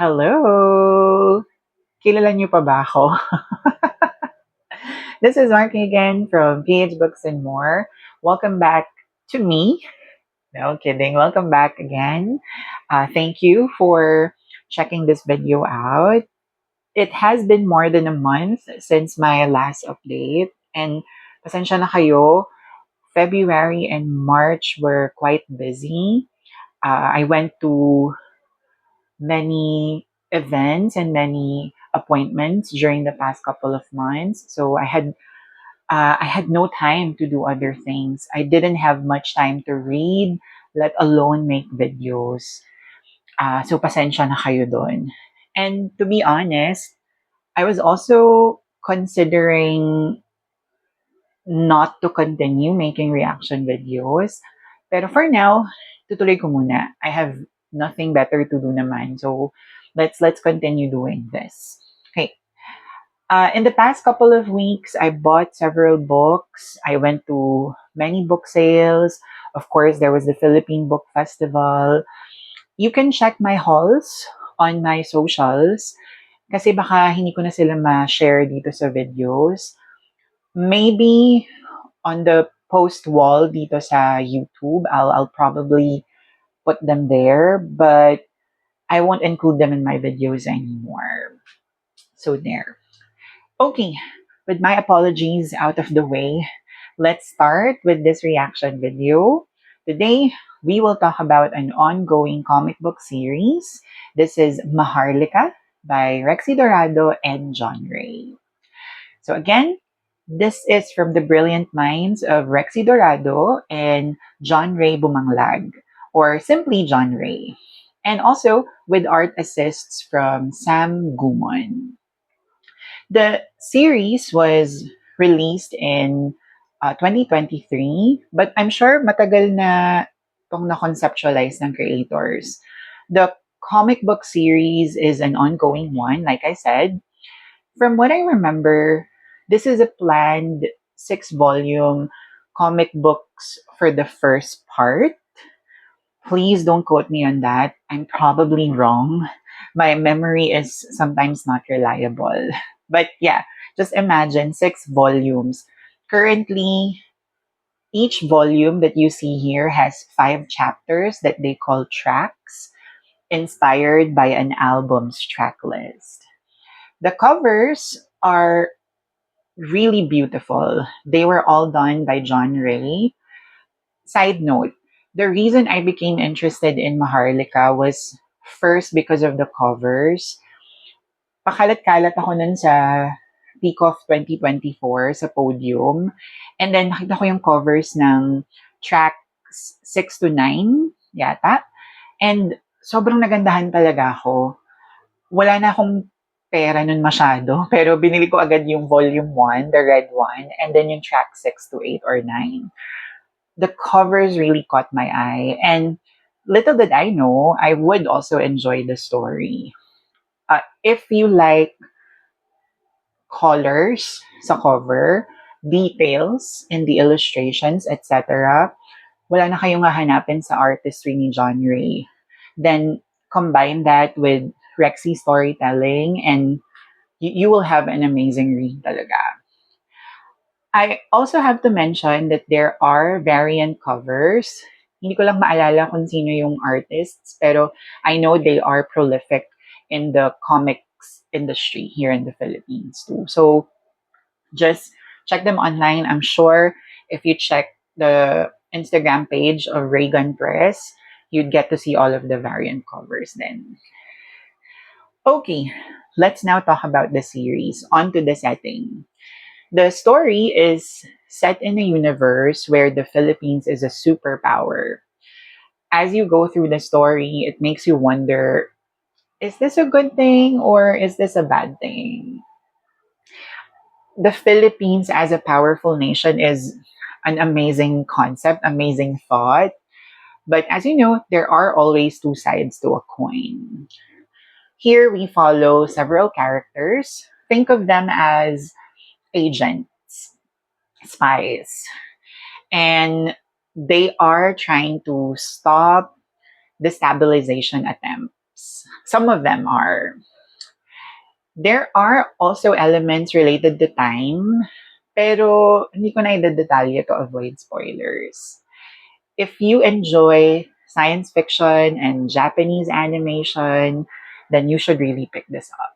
Hello! Kilala niyo pa ba ako? This is Marky again from PH Books and More. Welcome back to me. No kidding. Welcome back again. Thank you for checking this video out. It has been more than a month since my last update. And pasensya na kayo, February and March were quite busy. I went to many events and many appointments during the past couple of months. So I had no time to do other things. I didn't have much time to read, let alone make videos. So pasensya na kayo doon. And to be honest, I was also considering not to continue making reaction videos. Pero for now, tutuloy ko muna. I have nothing better to do naman. So let's continue doing this. Okay. In the past couple of weeks, I bought several books. I went to many book sales. Of course, there was the Philippine Book Festival. You can check my hauls on my socials kasi baka hindi ko na sila ma-share dito sa videos. Maybe on the post wall dito sa YouTube, I'll probably put them there, but I won't include them in my videos anymore. So there. Okay, with my apologies out of the way, let's start with this reaction video. Today, we will talk about an ongoing comic book series. This is Maharlika by Rexy Dorado and John Ray. So again, this is from the brilliant minds of Rexy Dorado and John Ray Bumanglag, or simply John Ray. And also with art assists from Sam Gumon. The series was released in 2023, but I'm sure matagal na itong na-conceptualize ng creators. The comic book series is an ongoing one, like I said. From what I remember, this is a planned six-volume comic books for the first part. Please don't quote me on that. I'm probably wrong. My memory is sometimes not reliable. But yeah, just imagine six volumes. Currently, each volume that you see here has five chapters that they call tracks, inspired by an album's track list. The covers are really beautiful. They were all done by John Ray. Side note, the reason I became interested in Maharlika was first because of the covers. Pakalat-kalat ako nun sa peak of 2024 sa podium. And then nakita ko yung covers ng tracks 6 to 9 yata. And sobrang nagandahan talaga ako. Wala na akong pera nun masyado. Pero binili ko agad yung volume 1, the red one, and then yung track 6 to 8 or 9. The covers really caught my eye. And little did I know, I would also enjoy the story. If you like colors sa cover, details in the illustrations, etc., wala na kayong hahanapin sa artistry ni John Ray. Then, combine that with Rexy storytelling and you will have an amazing read talaga. I also have to mention that there are variant covers. Hindi ko lang maalala kung sino yung artists, pero I know they are prolific in the comics industry here in the Philippines too. So just check them online. I'm sure if you check the Instagram page of Reagan Press, you'd get to see all of the variant covers then. Okay, let's now talk about the series. On to the setting. The story is set in a universe where the Philippines is a superpower. As you go through the story, it makes you wonder, is this a good thing or is this a bad thing? The Philippines as a powerful nation is an amazing concept, amazing thought. But as you know, there are always two sides to a coin. Here we follow several characters. Think of them as agents, spies, and they are trying to stop destabilization attempts. archetypes. Some of them are. There are also elements related to time, pero hindi ko na i-detalye to avoid spoilers. If you enjoy science fiction and Japanese animation, then you should really pick this up.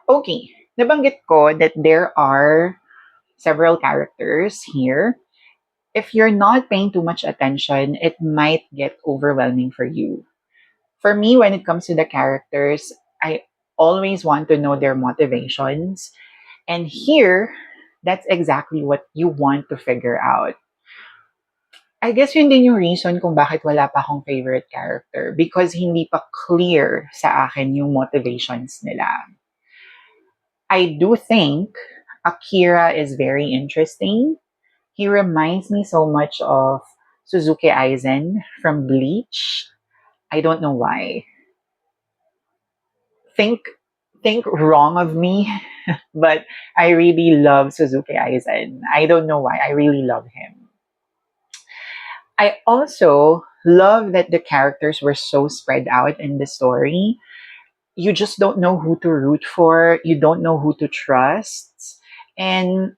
Okay, nabanggit ko that there are several characters here. If you're not paying too much attention, it might get overwhelming for you. For me, when it comes to the characters, I always want to know their motivations. And here, that's exactly what you want to figure out. I guess yun din yung reason kung bakit wala pa akong favorite character because hindi pa clear sa akin yung motivations nila. I do think Akira is very interesting. He reminds me so much of Suzuki Aizen from Bleach. I don't know why. Think think wrong of me, but I really love Suzuki Aizen. I don't know why. I really love him. I also love that the characters were so spread out in the story. You just don't know who to root for, you don't know who to trust, and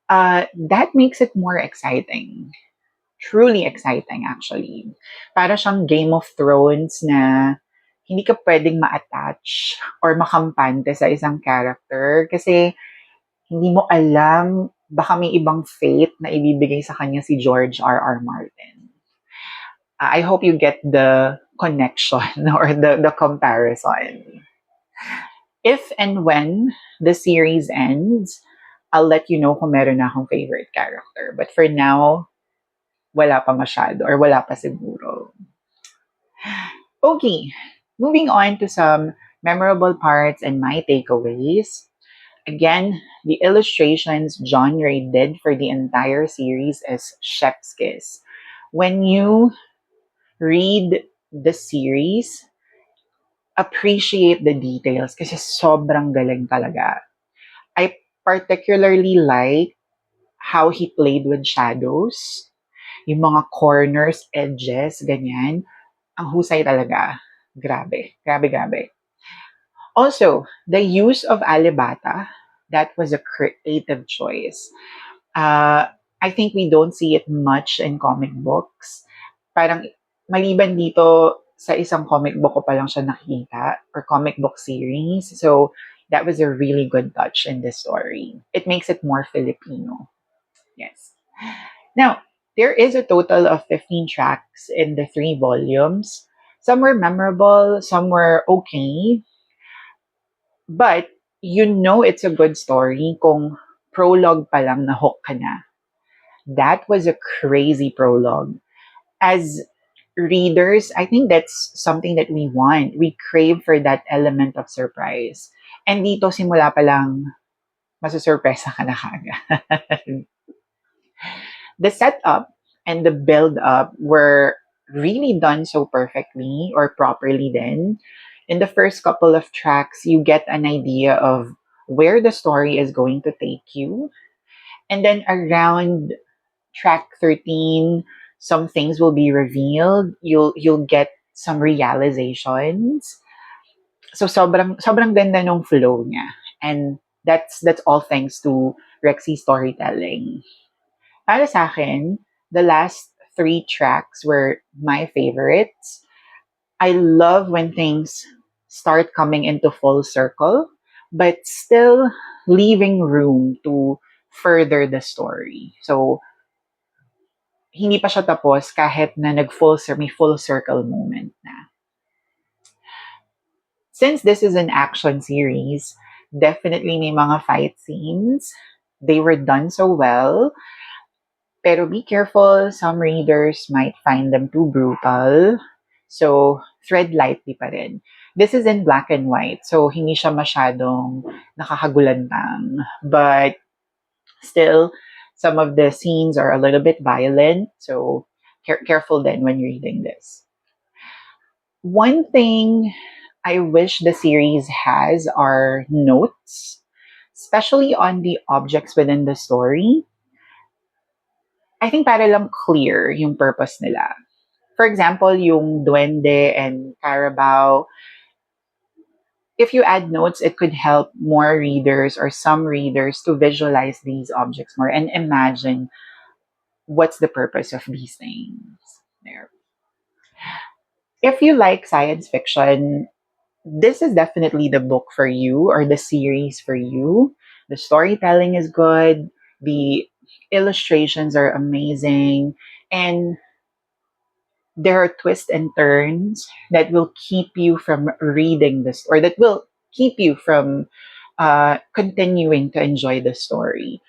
that makes it more exciting. Truly exciting, actually. Para siyang Game of Thrones na hindi ka pwedeng ma-attach or makampante sa isang character kasi hindi mo alam baka may ibang fate na ibibigay sa kanya si George R. R. Martin. I hope you get the connection or the comparison. If and when the series ends, I'll let you know kung meron na akong favorite character. But for now, wala pa masyado or wala pa siguro. Okay, moving on to some memorable parts and my takeaways. Again, the illustrations John Ray did for the entire series is chef's kiss. When you read the series, appreciate the details kasi sobrang galing talaga. I particularly like how he played with shadows, yung mga corners, edges, ganyan. Ang husay talaga. Grabe, grabe, grabe. Also, the use of alibata, that was a creative choice. I think we don't see it much in comic books. Parang maliban dito sa isang comic book ko pa lang siya nakita or comic book series. So that was a really good touch in this story. It makes it more Filipino. Yes. Now, there is a total of 15 tracks in the 3 volumes. Some were memorable, some were okay, but you know it's a good story kung prologue pa lang na hook ka na. That was a crazy prologue. As readers, I think that's something that we want. We crave for that element of surprise. And dito simula pa lang, masusurpresa ka na kagad. The setup and the build up were really done so perfectly or properly then. In the first couple of tracks, you get an idea of where the story is going to take you. And then around track 13, some things will be revealed. You'll get some realizations. So sobrang ganda nung flow niya. And that's all thanks to Rexy's storytelling. Para sa akin, the last 3 tracks were my favorites. I love when things start coming into full circle, but still leaving room to further the story. So, hindi pa siya tapos kahit na may full circle moment na. Since this is an action series, definitely may mga fight scenes. They were done so well. Pero be careful, some readers might find them too brutal. So, tread lightly pa rin. This is in black and white, so hindi siya masyadong nakakagulantang. But still, some of the scenes are a little bit violent, so careful then when reading this. One thing I wish the series has are notes, especially on the objects within the story. I think para lang clear yung purpose nila. For example, yung Duende and Carabao, if you add notes, it could help more readers or some readers to visualize these objects more and imagine what's the purpose of these things. There. If you like science fiction, this is definitely the book for you or the series for you. The storytelling is good, the illustrations are amazing, and there are twists and turns that will keep you from reading this, or that will keep you from continuing to enjoy the story.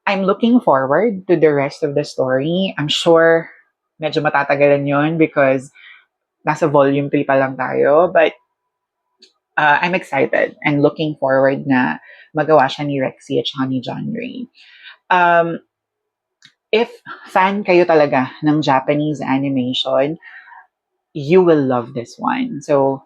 I'm looking forward to the rest of the story. I'm sure medyo matatagalan yon because nasa volume 3 pa lang tayo. But I'm excited and looking forward na magawa siya ni Rexy at saka ni John Ray. Um, if fan kayo talaga ng Japanese animation, you will love this one. So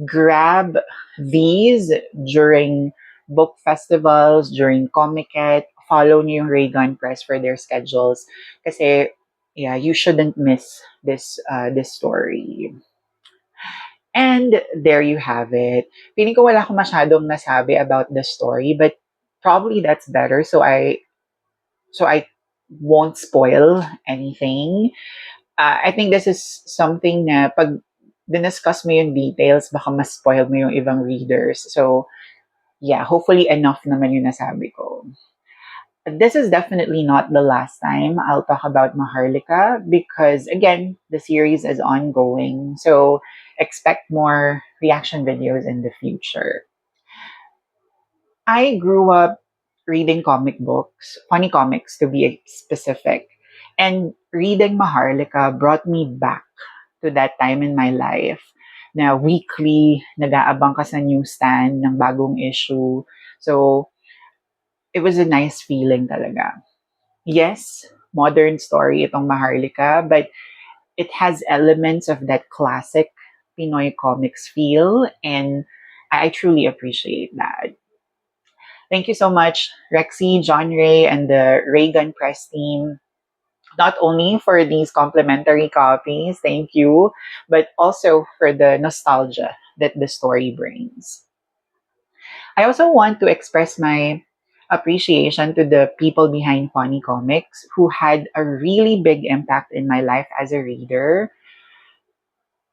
grab these during book festivals, during Comic-Con. Follow niyo yung Raygun Press for their schedules. Kasi, yeah, you shouldn't miss this story. And there you have it. Feeling ko wala akong masyadong nasabi about the story, but probably that's better. So I won't spoil anything. I think this is something na pag diniscuss mo yung details, baka mas spoil mo yung ibang readers. So, yeah, hopefully enough naman yung nasabi ko. This is definitely not the last time I'll talk about Maharlika because, again, the series is ongoing. So, expect more reaction videos in the future. I grew up reading comic books, funny comics to be specific. And reading Maharlika brought me back to that time in my life na weekly nag-aabang ka sa newsstand ng bagong issue. So, it was a nice feeling talaga. Yes, modern story itong Maharlika, but it has elements of that classic Pinoy comics feel, and I truly appreciate that. Thank you so much, Rexy, John Ray, and the Reagan Press team, not only for these complimentary copies, thank you, but also for the nostalgia that the story brings. I also want to express my appreciation to the people behind Funny Comics who had a really big impact in my life as a reader.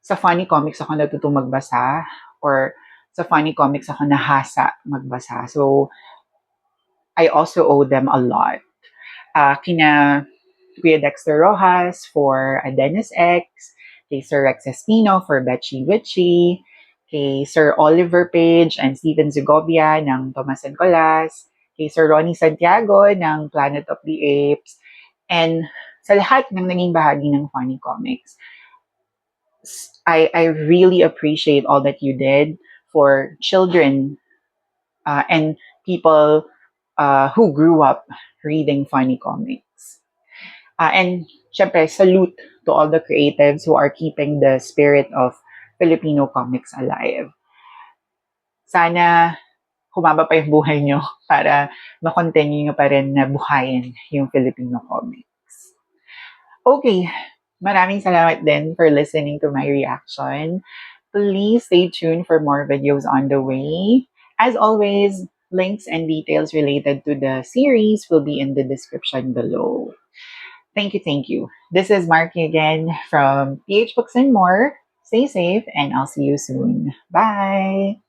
Sa Funny Comics ako natutong magbasa, or sa Funny Comics ako nahasa magbasa. So, I also owe them a lot. Kina Kuya Dexter Rojas for Dennis X, kay Sir Rex Espino for Betchy Witchy, kay Sir Oliver Page and Steven Segovia ng Tomas and Colas, kay Sir Ronnie Santiago ng Planet of the Apes, and sa lahat ng naging bahagi ng Funny Comics. I really appreciate all that you did for children and people who grew up reading Funny Comics. And syempre, salute to all the creatives who are keeping the spirit of Filipino comics alive. Sana humaba pa yung buhay nyo para makontinue nyo pa rin na buhayin yung Filipino comics. Okay, maraming salamat din for listening to my reaction. Please stay tuned for more videos on the way. As always, links and details related to the series will be in the description below. Thank you, thank you. This is Marky again from PH Books and More. Stay safe, and I'll see you soon. Bye!